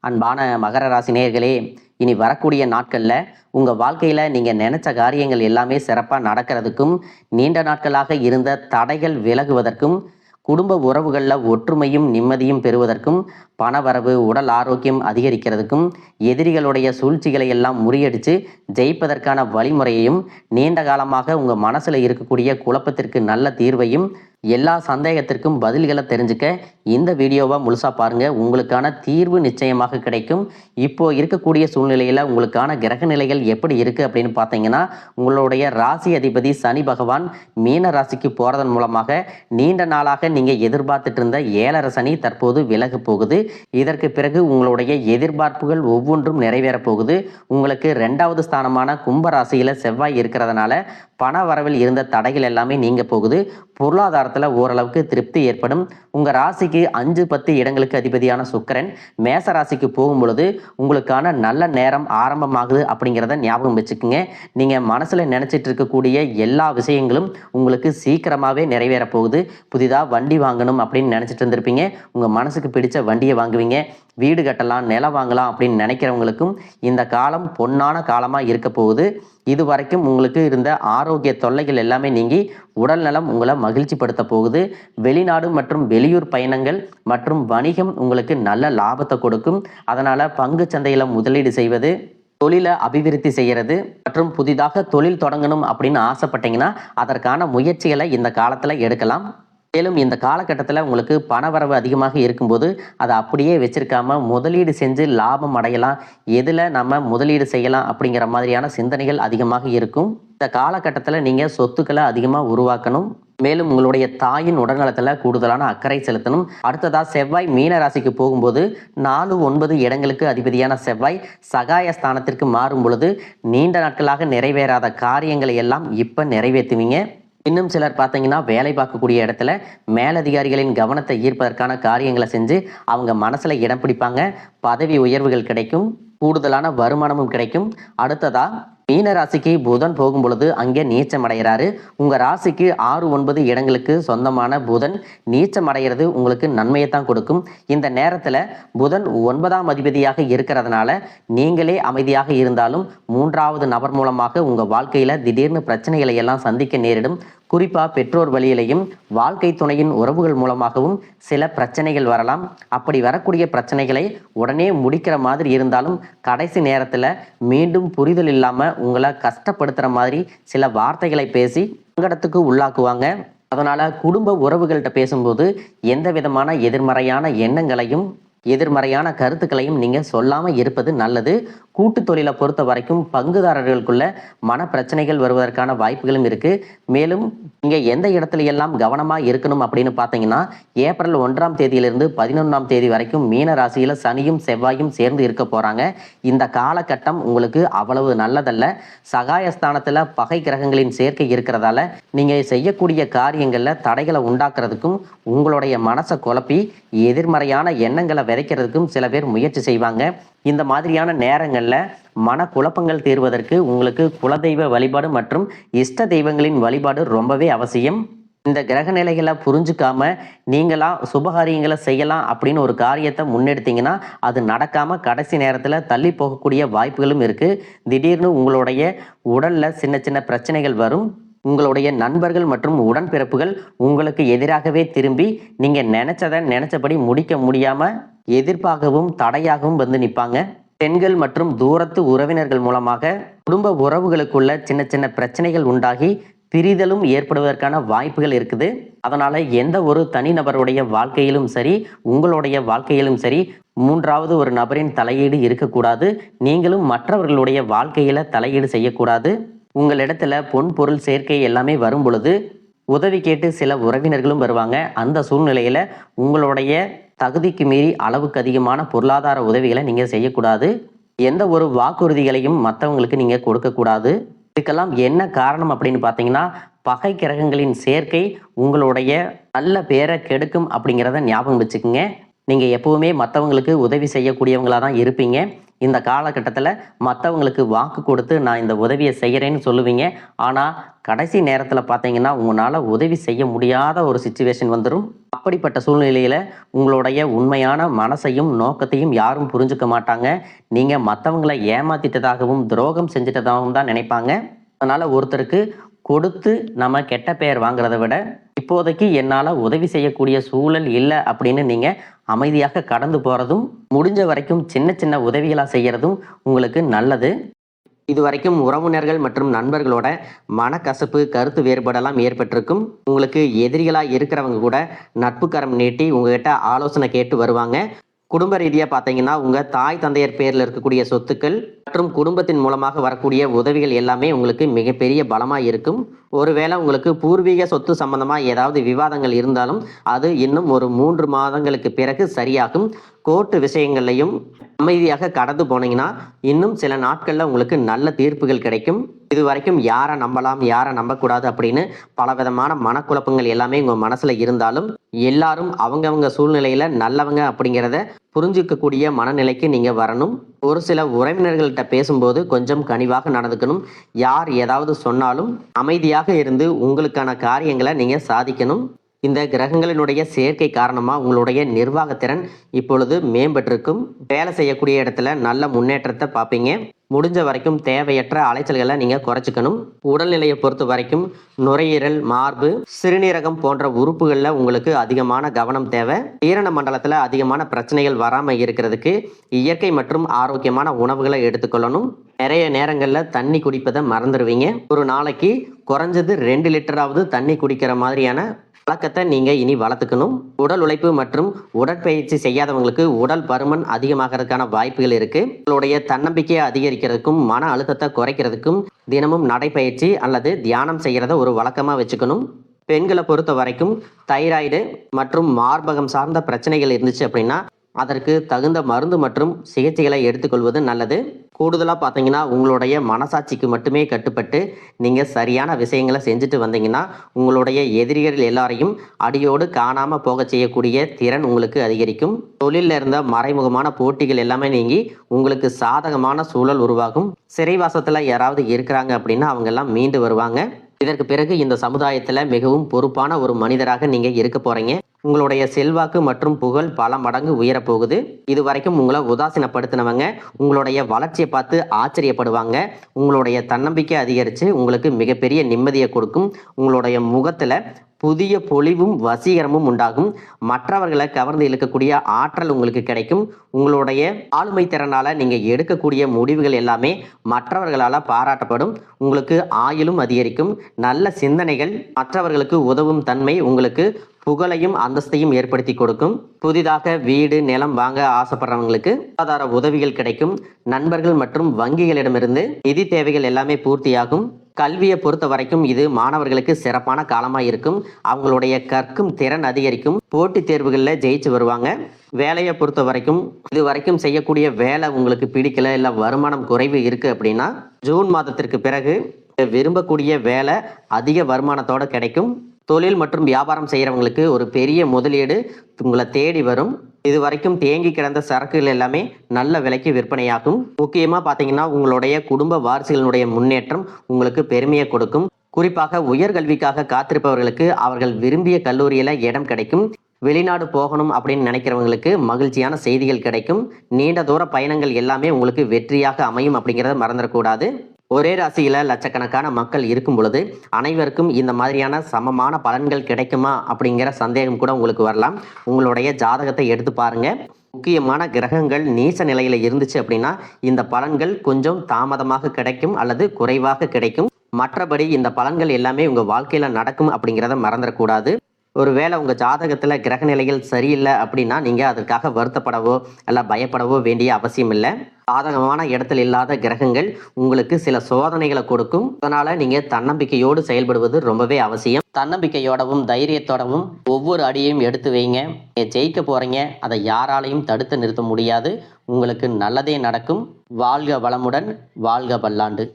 அன்பான மகர ராசி நேயர்களே, இனி வரக்கூடிய நாட்களில் உங்கள் வாழ்க்கையில் நீங்கள் நினச்ச காரியங்கள் எல்லாமே சிறப்பாக நடக்கிறதுக்கும், நீண்ட நாட்களாக இருந்த தடைகள் விலகுவதற்கும், குடும்ப உறவுகளில் ஒற்றுமையும் நிம்மதியும் பெறுவதற்கும், பணவரவு உடல் ஆரோக்கியம் அதிகரிக்கிறதுக்கும், எதிரிகளுடைய சூழ்ச்சிகளை எல்லாம் முறியடித்து ஜெயிப்பதற்கான வழிமுறையையும், நீண்ட காலமாக உங்கள் மனசில் இருக்கக்கூடிய குழப்பத்திற்கு நல்ல தீர்வையும், எல்லா சந்தேகத்திற்கும் பதில்களை தெரிஞ்சுக்க இந்த வீடியோவை முழுசாக பாருங்கள். உங்களுக்கான தீர்வு நிச்சயமாக கிடைக்கும். இப்போ இருக்கக்கூடிய சூழ்நிலையில் உங்களுக்கான கிரக நிலைகள் எப்படி இருக்குது அப்படின்னு பார்த்தீங்கன்னா, உங்களுடைய ராசி அதிபதி சனி பகவான் மீன ராசிக்கு போகிறதன் மூலமாக நீண்ட நாளாக நீங்கள் எதிர்பார்த்துட்டு இருந்த ஏழரை சனி தற்போது விலக போகுது. இதற்கு பிறகு உங்களுடைய எதிர்பார்ப்புகள் ஒவ்வொன்றும் நிறைவேறப் போகுது. உங்களுக்கு 2வது ஸ்தானமான கும்ப ராசியில் செவ்வாய் இருக்கிறதுனால பண வரவில் இருந்த தடைகள் எல்லாமே நீங்க போகுது. பொருளாதாரத்தில் ஓரளவுக்கு திருப்தி ஏற்படும். உங்கள் ராசிக்கு 5-10 இடங்களுக்கு அதிபதியான சுக்கிரன் மேச ராசிக்கு போகும் பொழுது உங்களுக்கான நல்ல நேரம் ஆரம்பமாகுது அப்படிங்கிறத ஞாபகம் வச்சுக்கோங்க. நீங்கள் மனசில் நினச்சிட்டு இருக்கக்கூடிய எல்லா விஷயங்களும் உங்களுக்கு சீக்கிரமாகவே நிறைவேற போகுது. புதிதாக வண்டி வாங்கணும் அப்படின்னு நினச்சிட்டு இருந்திருப்பீங்க. உங்கள் மனசுக்கு பிடிச்ச வண்டியை வாங்குவீங்க. வீடு கட்டலாம், நிலம் வாங்கலாம் அப்படின்னு நினைக்கிறவங்களுக்கும் இந்த காலம் பொன்னான காலமாக இருக்க போகுது. இது வரைக்கும் உங்களுக்கு இருந்த ஆரோக்கிய தொல்லைகள் எல்லாமே நீங்கி உடல் நலம் உங்களை மகிழ்ச்சி படுத்த போகுது. வெளிநாடு மற்றும் வெளியூர் பயணங்கள் மற்றும் வணிகம் உங்களுக்கு நல்ல லாபத்தை கொடுக்கும். அதனால் பங்கு சந்தையில் முதலீடு செய்வது, தொழிலை அபிவிருத்தி செய்கிறது மற்றும் புதிதாக தொழில் தொடங்கணும் அப்படின்னு ஆசைப்பட்டீங்கன்னா அதற்கான முயற்சிகளை இந்த காலத்தில் எடுக்கலாம். மேலும் இந்த காலகட்டத்தில் உங்களுக்கு பணவரவு அதிகமாக இருக்கும்போது அதை அப்படியே வச்சிருக்காம முதலீடு செஞ்சு லாபம் அடையலாம், எதில் நம்ம முதலீடு செய்யலாம் அப்படிங்கிற மாதிரியான சிந்தனைகள் அதிகமாக இருக்கும். இந்த காலகட்டத்தில் நீங்கள் சொத்துக்களை அதிகமாக உருவாக்கணும். மேலும் உங்களுடைய தாயின் உடல்நலத்தில் கூடுதலான அக்கறை செலுத்தணும். அடுத்ததாக செவ்வாய் மீன ராசிக்கு போகும்போது 4-9 இடங்களுக்கு அதிபதியான செவ்வாய் சகாய ஸ்தானத்திற்கு மாறும் பொழுது நீண்ட நாட்களாக நிறைவேறாத காரியங்களை எல்லாம் இப்போ நிறைவேற்றுவீங்க. இன்னும் சிலர் பார்த்தீங்கன்னா வேலை பார்க்கக்கூடிய இடத்துல மேலதிகாரிகளின் கவனத்தை ஈர்ப்பதற்கான காரியங்களை செஞ்சு அவங்க மனசில் இடம் பிடிப்பாங்க. பதவி உயர்வுகள் கிடைக்கும், கூடுதலான வருமானமும் கிடைக்கும். அடுத்ததா மீன ராசிக்கு புதன் போகும் பொழுது அங்கே நீச்சம் அடைகிறாரு. உங்கள் ராசிக்கு 6-9 இடங்களுக்கு சொந்தமான புதன் நீச்சம் அடைகிறது உங்களுக்கு நன்மையை தான் கொடுக்கும். இந்த நேரத்தில் புதன் 9ஆம் அதிபதியாக இருக்கிறதுனால நீங்களே அமைதியாக இருந்தாலும் 3வது நபர் மூலமாக உங்கள் வாழ்க்கையில் திடீர்னு பிரச்சனைகளை எல்லாம் சந்திக்க நேரிடும். குறிப்பாக பெற்றோர் வழியிலையும் வாழ்க்கை துணையின் உறவுகள் மூலமாகவும் சில பிரச்சனைகள் வரலாம். அப்படி வரக்கூடிய பிரச்சனைகளை உடனே முடிக்கிற மாதிரி இருந்தாலும் கடைசி நேரத்தில் மீண்டும் புரிதல் இல்லாமல் உங்களை கஷ்டப்படுத்துகிற மாதிரி சில வார்த்தைகளை பேசி சங்கடத்துக்கு உள்ளாக்குவாங்க. அதனால் குடும்ப உறவுகள்கிட்ட பேசும்போது எந்த விதமான எதிர்மறையான எண்ணங்களையும் எதிர்மறையான கருத்துக்களையும் நீங்கள் சொல்லாமல் இருப்பது நல்லது. கூட்டு தொழிலை பொறுத்த வரைக்கும் பங்குதாரர்களுக்குள்ள மன பிரச்சனைகள் வருவதற்கான வாய்ப்புகளும் இருக்குது. மேலும் நீங்கள் எந்த இடத்துல எல்லாம் கவனமாக இருக்கணும் அப்படின்னு பார்த்தீங்கன்னா, ஏப்ரல் 1ஆம் தேதியிலிருந்து 11ஆம் தேதி வரைக்கும் மீன ராசியில் சனியும் செவ்வாயும் சேர்ந்து இருக்க போகிறாங்க. இந்த காலகட்டம் உங்களுக்கு அவ்வளவு நல்லதல்ல. சகாயஸ்தானத்தில் பகை கிரகங்களின் சேர்க்கை இருக்கிறதால நீங்கள் செய்யக்கூடிய காரியங்களில் தடைகளை உண்டாக்குறதுக்கும் உங்களுடைய மனசை குழப்பி எதிர்மறையான எண்ணங்களை விதைக்கிறதுக்கும் சில பேர் முயற்சி செய்வாங்க. இந்த மாதிரியான நேரங்களில் மனக்குழப்பங்கள் தீர்வதற்கு உங்களுக்கு குலதெய்வ வழிபாடு மற்றும் இஷ்ட தெய்வங்களின் வழிபாடு ரொம்பவே அவசியம். இந்த கிரக நிலைகளை புரிஞ்சுக்காம நீங்களா சுபகாரியங்களை செய்யலாம் அப்படின்னு ஒரு காரியத்தை முன்னெடுத்தீங்கன்னா அது நடக்காம கடைசி நேரத்தில் தள்ளி போகக்கூடிய வாய்ப்புகளும் இருக்கு. திடீர்னு உங்களுடைய உடல்ல சின்ன சின்ன பிரச்சனைகள் வரும். உங்களுடைய நண்பர்கள் மற்றும் உடன்பிறப்புகள் உங்களுக்கு எதிராகவே திரும்பி நீங்கள் நினைச்சபடி முடிக்க முடியாம எதிர்ப்பாகவும் தடையாகவும் வந்து நிற்பாங்க. பெண்கள் மற்றும் தூரத்து உறவினர்கள் மூலமாக குடும்ப உறவுகளுக்குள்ள சின்ன சின்ன பிரச்சனைகள் உண்டாகி பிரிதலும் ஏற்படுவதற்கான வாய்ப்புகள் இருக்குது. அதனால எந்த ஒரு தனிநபருடைய வாழ்க்கையிலும் சரி, உங்களுடைய வாழ்க்கையிலும் சரி, 3வது ஒரு நபரின் தலையீடு இருக்கக்கூடாது. நீங்களும் மற்றவர்களுடைய வாழ்க்கையில தலையீடு செய்யக்கூடாது. உங்களிடத்துல பொன் பொருள் சேர்க்கை எல்லாமே வரும் பொழுது உதவி கேட்டு சில உறவினர்களும் வருவாங்க. அந்த சூழ்நிலையில உங்களுடைய தகுதிக்கு மீறி அளவுக்கு அதிகமான பொருளாதார உதவிகளை நீங்கள் செய்யக்கூடாது. எந்த ஒரு வாக்குறுதிகளையும் மற்றவங்களுக்கு நீங்கள் கொடுக்கக்கூடாது. இதுக்கெல்லாம் என்ன காரணம் அப்படின்னு பார்த்தீங்கன்னா, பகை கிரகங்களின் சேர்க்கை உங்களுடைய நல்ல பேரை கெடுக்கும் அப்படிங்கிறத ஞாபகம் வச்சுக்கோங்க. நீங்கள் எப்பவுமே மற்றவங்களுக்கு உதவி செய்யக்கூடியவங்களாக தான் இருப்பீங்க. இந்த காலகட்டத்தில் மற்றவங்களுக்கு வாக்கு கொடுத்து நான் இந்த உதவியை செய்கிறேன்னு சொல்லுவீங்க. ஆனால் கடைசி நேரத்தில் பார்த்தீங்கன்னா உங்களால் உதவி செய்ய முடியாத ஒரு சுச்சுவேஷன் வந்துடும். அப்படிப்பட்ட சூழ்நிலையில் உங்களுடைய உண்மையான மனசையும் நோக்கத்தையும் யாரும் புரிஞ்சுக்க மாட்டாங்க. நீங்கள் மற்றவங்களை ஏமாத்திட்டதாகவும் துரோகம் செஞ்சிட்டதாகவும் தான் நினைப்பாங்க. அதனால் ஒருத்தருக்கு கொடுத்து நம்ம கெட்ட பெயர் வாங்குறதை விட இப்போதைக்கு என்னால் உதவி செய்யக்கூடிய சூழல் இல்லை அப்படின்னு நீங்கள் அமைதியாக கடந்து போகிறதும், முடிஞ்ச வரைக்கும் சின்ன சின்ன உதவிகளாக செய்கிறதும் உங்களுக்கு நல்லது. இதுவரைக்கும் உறவினர்கள் மற்றும் நண்பர்களோட மனக்கசப்பு, கருத்து வேறுபாடெல்லாம் ஏற்பட்டிருக்கும். உங்களுக்கு எதிரிகளாக இருக்கிறவங்க கூட நட்பு கரம் நீட்டி உங்ககிட்ட ஆலோசனை கேட்டு வருவாங்க. குடும்ப ரீதியாக பார்த்தீங்கன்னா உங்கள் தாய் தந்தையர் பேரில் இருக்கக்கூடிய சொத்துக்கள் மற்றும் குடும்பத்தின் மூலமாக வரக்கூடிய உதவிகள் எல்லாமே உங்களுக்கு மிகப்பெரிய பலமாக இருக்கும். ஒருவேளை உங்களுக்கு பூர்வீக சொத்து சம்பந்தமாக ஏதாவது விவாதங்கள் இருந்தாலும் அது இன்னும் ஒரு 3 மாதங்களுக்கு பிறகு சரியாகும். கோர்ட்டு விஷயங்கள்லையும் அமைதியாக கடந்து போனீங்கன்னா இன்னும் சில நாட்களில் உங்களுக்கு நல்ல தீர்ப்புகள் கிடைக்கும். இது வரைக்கும் யாரை நம்பலாம், யாரை நம்பக்கூடாது அப்படின்னு பலவிதமான மனக்குழப்பங்கள் எல்லாமே உங்கள் மனசில் இருந்தாலும் எல்லாரும் அவங்கவங்க சூழ்நிலையில் நல்லவங்க அப்படிங்கிறத புரிஞ்சிக்கக்கூடிய மனநிலைக்கு நீங்கள் வரணும். ஒரு சில உறவினர்கள்ட்ட பேசும்போது கொஞ்சம் கனிவாக நடந்துக்கணும். யார் ஏதாவது சொன்னாலும் அமைதியாக இருந்து உங்களுக்கான காரியங்களை நீங்கள் சாதிக்கணும். இந்த கிரகங்களினுடைய சேர்க்கை காரணமாக உங்களுடைய நிர்வாகத்திறன் இப்பொழுது மேம்பட்டிருக்கும். வேலை செய்யக்கூடிய இடத்துல நல்ல முன்னேற்றத்தை பார்ப்பீங்க. முடிஞ்ச வரைக்கும் தேவையற்ற அலைச்சல்களை நீங்கள் குறைச்சிக்கணும். உடல்நிலையை பொறுத்த வரைக்கும் நுரையீரல், மார்பு, சிறுநீரகம் போன்ற உறுப்புகளில் உங்களுக்கு அதிகமான கவனம் தேவை. ஈரண மண்டலத்தில் அதிகமான பிரச்சனைகள் வராமல் இருக்கிறதுக்கு இயற்கை மற்றும் ஆரோக்கியமான உணவுகளை எடுத்துக்கொள்ளணும். நிறைய நேரங்களில் தண்ணி குடிப்பதை மறந்துடுவீங்க. ஒரு நாளைக்கு குறைஞ்சது 2 லிட்டராவது தண்ணி குடிக்கிற மாதிரியான பழக்கத்தை நீங்கள் இனி வளர்த்துக்கணும். உடல் உழைப்பு மற்றும் உடற்பயிற்சி செய்யாதவங்களுக்கு உடல் பருமன் அதிகமாகிறதுக்கான வாய்ப்புகள் இருக்குது. உங்களுடைய தன்னம்பிக்கையை அதிகரிக்கிறதுக்கும் மன அழுத்தத்தை குறைக்கிறதுக்கும் தினமும் நடைப்பயிற்சி அல்லது தியானம் செய்கிறத ஒரு வழக்கமாக வச்சுக்கணும். பெண்களை பொறுத்த வரைக்கும் தைராய்டு மற்றும் மார்பகம் சார்ந்த பிரச்சனைகள் இருந்துச்சு அப்படின்னா அதற்கு தகுந்த மருந்து மற்றும் சிகிச்சைகளை எடுத்துக்கொள்வது நல்லது. கூடுதலாக பார்த்தீங்கன்னா உங்களுடைய மனசாட்சிக்கு மட்டுமே கட்டுப்பட்டு நீங்கள் சரியான விஷயங்களை செஞ்சுட்டு வந்தீங்கன்னா உங்களுடைய எதிரிகள் எல்லாரையும் அடியோடு காணாமல் போக செய்யக்கூடிய திறன் உங்களுக்கு அதிகரிக்கும். தொழிலில் இருந்த மறைமுகமான போட்டிகள் எல்லாமே நீங்கி உங்களுக்கு சாதகமான சூழல் உருவாகும். சிறைவாசத்தில் யாராவது இருக்கிறாங்க அப்படின்னா அவங்க எல்லாம் மீண்டு வருவாங்க. இதற்கு பிறகு இந்த சமுதாயத்தில் மிகவும் பொறுப்பான ஒரு மனிதராக நீங்கள் இருக்க போகிறீங்க. உங்களுடைய செல்வாக்கு மற்றும் புகழ் பல மடங்கு உயரப்போகுது. இது வரைக்கும் உங்களை உதாசீனப்படுத்தினவங்க உங்களுடைய வளர்ச்சியை பார்த்து ஆச்சரியப்படுவாங்க. உங்களுடைய தன்னம்பிக்கை அதிகரித்து உங்களுக்கு மிகப்பெரிய நிம்மதியை கொடுக்கும். உங்களுடைய முகத்தில் புதிய பொலிவும் வசீகரமும் உண்டாகும். மற்றவர்களை கவர்ந்து இழுக்கக்கூடிய ஆற்றல் உங்களுக்கு கிடைக்கும். உங்களுடைய ஆளுமை திறனால நீங்கள் எடுக்கக்கூடிய முடிவுகள் எல்லாமே மற்றவர்களால் பாராட்டப்படும். உங்களுக்கு ஆயுளும் அதிகரிக்கும். நல்ல சிந்தனைகள், மற்றவர்களுக்கு உதவும் தன்மை உங்களுக்கு புகழையும் அந்தஸ்தையும் ஏற்படுத்தி கொடுக்கும். புதிதாக வீடு, நிலம் வாங்க ஆசைப்படுறவங்களுக்கு பொருளாதார உதவிகள் கிடைக்கும். நண்பர்கள் மற்றும் வங்கிகளிடமிருந்து நிதி தேவைகள் எல்லாமே பூர்த்தியாகும். கல்வியை பொறுத்த வரைக்கும் இது மாணவர்களுக்கு சிறப்பான காலமாக இருக்கும். அவங்களுடைய கற்கும் திறன் அதிகரிக்கும். போட்டித் தேர்வுகளில் ஜெயிச்சு வருவாங்க. வேலையை பொறுத்த வரைக்கும் இது வரைக்கும் செய்யக்கூடிய வேலை உங்களுக்கு பிடிக்கல, இல்லை வருமானம் குறைவு இருக்குது அப்படின்னா ஜூன் மாதத்திற்கு பிறகு விரும்பக்கூடிய வேலை அதிக வருமானத்தோடு கிடைக்கும். தொழில் மற்றும் வியாபாரம் செய்கிறவங்களுக்கு ஒரு பெரிய முதலீடு உங்களை தேடி வரும். இது வரைக்கும் தேங்கி கிடந்த சரக்குகள் எல்லாமே நல்ல விலைக்கு விற்பனையாகும். முக்கியமாக பார்த்தீங்கன்னா உங்களுடைய குடும்ப வாரிசுகளுடைய முன்னேற்றம் உங்களுக்கு பெருமையை கொடுக்கும். குறிப்பாக உயர்கல்விக்காக காத்திருப்பவர்களுக்கு அவர்கள் விரும்பிய கல்லூரியில் இடம் கிடைக்கும். வெளிநாடு போகணும் அப்படின்னு நினைக்கிறவங்களுக்கு மகிழ்ச்சியான செய்திகள் கிடைக்கும். நீண்ட தூர பயணங்கள் எல்லாமே உங்களுக்கு வெற்றியாக அமையும் அப்படிங்கிறத மறந்துடக்கூடாது. ஒரே ராசியில லட்சக்கணக்கான மக்கள் இருக்கும் பொழுது அனைவருக்கும் இந்த மாதிரியான சமமான பலன்கள் கிடைக்குமா அப்படிங்கிற சந்தேகம் கூட உங்களுக்கு வரலாம். உங்களுடைய ஜாதகத்தை எடுத்து பாருங்க. முக்கியமான கிரகங்கள் நீச்ச நிலையில இருந்துச்சு அப்படின்னா இந்த பலன்கள் கொஞ்சம் தாமதமாக கிடைக்கும் அல்லது குறைவாக கிடைக்கும். மற்றபடி இந்த பலன்கள் எல்லாமே உங்க வாழ்க்கையில நடக்கும் அப்படிங்கிறத மறந்துடக்கூடாது. ஒருவேளை உங்கள் ஜாதகத்தில் கிரக நிலைகள் சரியில்லை அப்படின்னா நீங்கள் அதற்காக வருத்தப்படவோ இல்லை பயப்படவோ வேண்டிய அவசியம் இல்லை. சாதகமான இடத்தில் இல்லாத கிரகங்கள் உங்களுக்கு சில சோதனைகளை கொடுக்கும். அதனால் நீங்கள் தன்னம்பிக்கையோடு செயல்படுவது ரொம்பவே அவசியம். தன்னம்பிக்கையோடவும் தைரியத்தோடவும் ஒவ்வொரு அடியையும் எடுத்து வைங்க. நீங்கள் ஜெயிக்க போகிறீங்க. அதை யாராலையும் தடுத்து நிறுத்த முடியாது. உங்களுக்கு நல்லதே நடக்கும். வாழ்க வளமுடன், வாழ்க பல்லாண்டு.